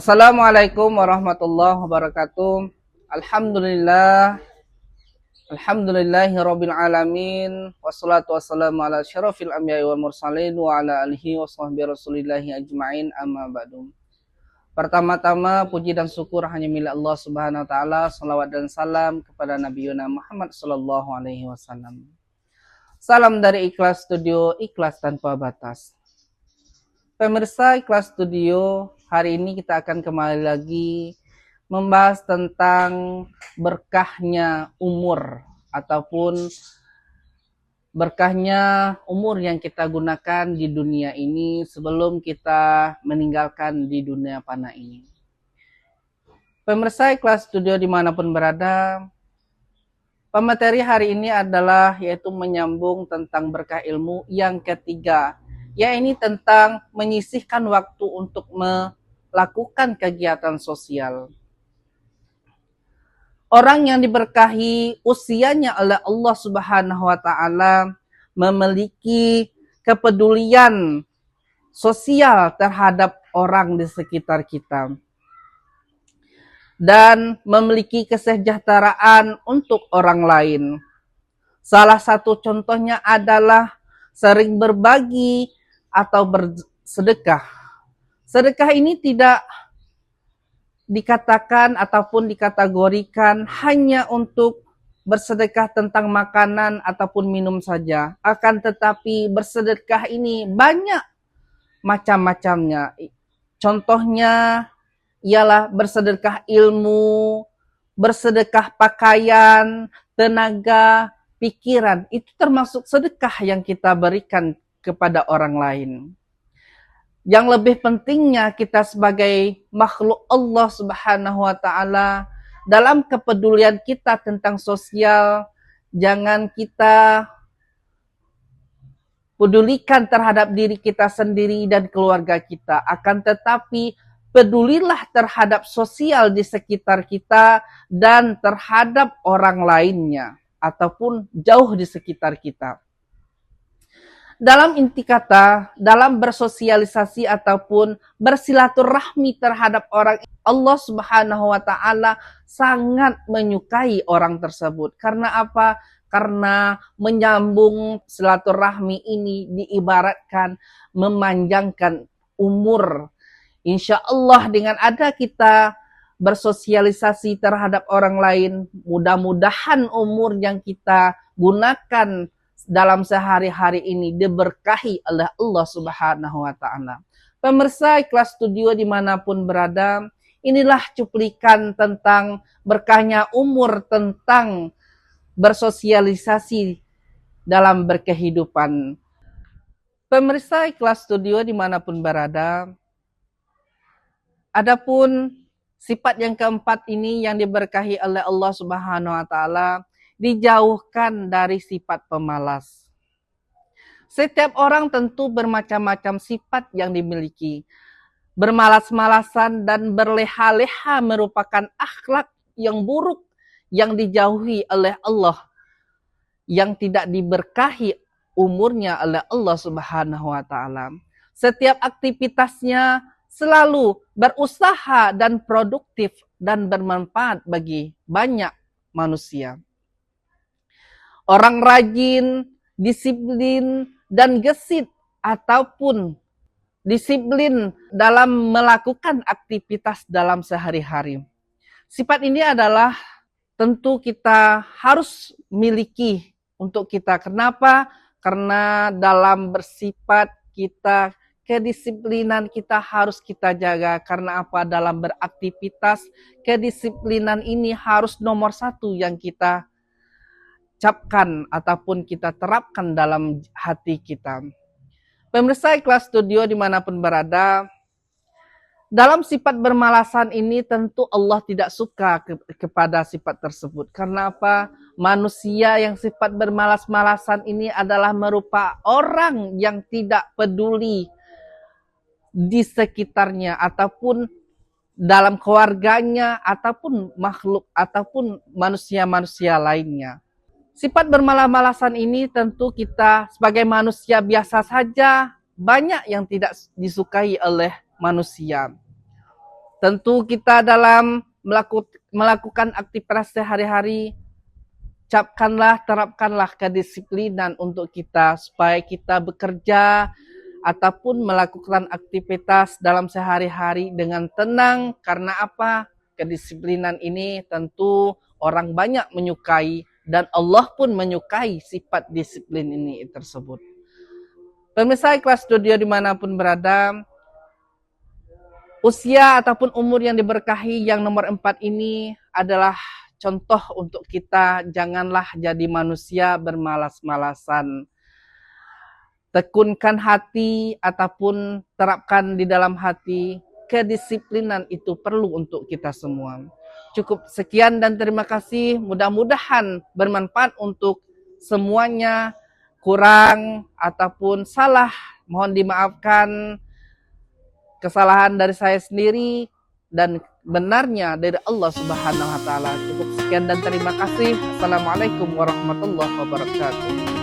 Assalamualaikum warahmatullahi wabarakatuh. Alhamdulillah. Alhamdulillahirabbil alamin. Wassalatu wassalamu ala syarafil anbiya'i wal mursalin wa ala alihi wa sahbihi rasulillahi ajma'in, amma ba'du. Pertama-tama puji dan syukur hanya milik Allah Subhanahu wa taala. Salawat dan salam kepada Nabi Muhammad sallallahu alaihi wasallam. Salam dari Ikhlas Studio, ikhlas tanpa batas. Pemirsa Ikhlas Studio, hari ini kita akan kembali lagi membahas tentang berkahnya umur ataupun berkahnya umur yang kita gunakan di dunia ini sebelum kita meninggalkan di dunia fana ini. Pemirsa Ikhlas Studio dimanapun berada, pemateri hari ini adalah yaitu menyambung tentang berkah ilmu yang ketiga, yaitu tentang menyisihkan waktu untuk melakukan kegiatan sosial. Orang yang diberkahi usianya oleh Allah Subhanahu wa taala memiliki kepedulian sosial terhadap orang di sekitar kita dan memiliki kesejahteraan untuk orang lain. Salah satu contohnya adalah sering berbagi atau bersedekah. Sedekah ini tidak dikatakan ataupun dikategorikan hanya untuk bersedekah tentang makanan ataupun minum saja. Akan tetapi bersedekah ini banyak macam-macamnya. Contohnya ialah bersedekah ilmu, bersedekah pakaian, tenaga, pikiran. Itu termasuk sedekah yang kita berikan kepada orang lain. Yang lebih pentingnya kita sebagai makhluk Allah Subhanahu wa taala dalam kepedulian kita tentang sosial, jangan kita pedulikan terhadap diri kita sendiri dan keluarga kita, akan tetapi pedulilah terhadap sosial di sekitar kita dan terhadap orang lainnya ataupun jauh di sekitar kita. Dalam inti kata, dalam bersosialisasi ataupun bersilaturahmi terhadap orang, Allah Subhanahu wa taala sangat menyukai orang tersebut. Karena apa? Karena menyambung silaturahmi ini diibaratkan memanjangkan umur. Insya Allah dengan ada kita bersosialisasi terhadap orang lain, mudah-mudahan umur yang kita gunakan dalam sehari-hari ini diberkahi oleh Allah Subhanahu wa taala. Pemirsa Ikhlas Studio dimanapun berada, inilah cuplikan tentang berkahnya umur, tentang bersosialisasi dalam berkehidupan. Pemirsa Ikhlas Studio dimanapun berada, adapun sifat yang keempat ini yang diberkahi oleh Allah Subhanahu wa taala, dijauhkan dari sifat pemalas. Setiap orang tentu bermacam-macam sifat yang dimiliki. Bermalas-malasan dan berleha-leha merupakan akhlak yang buruk yang dijauhi oleh Allah, yang tidak diberkahi umurnya oleh Allah Subhanahu wa taala. Setiap aktivitasnya selalu berusaha dan produktif dan bermanfaat bagi banyak manusia. Orang rajin, disiplin, dan gesit ataupun disiplin dalam melakukan aktivitas dalam sehari-hari. Sifat ini adalah tentu kita harus miliki untuk kita. Kenapa? Karena dalam bersifat kita, kedisiplinan kita harus kita jaga. Karena apa? Dalam beraktivitas, kedisiplinan ini harus nomor satu yang kita capkan ataupun kita terapkan dalam hati kita. Pemirsa Ikhlas Studio dimanapun berada, dalam sifat bermalasan ini tentu Allah tidak suka kepada sifat tersebut. Karena apa? Manusia yang sifat bermalas-malasan ini adalah merupakan orang yang tidak peduli di sekitarnya ataupun dalam keluarganya ataupun makhluk ataupun manusia-manusia lainnya. Sifat bermalas-malasan ini tentu kita sebagai manusia biasa saja banyak yang tidak disukai oleh manusia. Tentu kita dalam melakukan aktivitas sehari-hari, terapkanlah kedisiplinan untuk kita supaya kita bekerja ataupun melakukan aktivitas dalam sehari-hari dengan tenang. Karena apa? Kedisiplinan ini tentu orang banyak menyukai dan Allah pun menyukai sifat disiplin ini tersebut. Pemirsa Ikhlas Studio dimanapun berada, usia ataupun umur yang diberkahi yang nomor 4 ini adalah contoh untuk kita. Janganlah jadi manusia bermalas-malasan. Tekunkan hati ataupun terapkan di dalam hati, kedisiplinan itu perlu untuk kita semua. Cukup sekian dan terima kasih. Mudah-mudahan bermanfaat untuk semuanya. Kurang ataupun salah, mohon dimaafkan. Kesalahan dari saya sendiri dan benarnya dari Allah Subhanahu wa taala. Cukup sekian dan terima kasih. Assalamualaikum warahmatullahi wabarakatuh.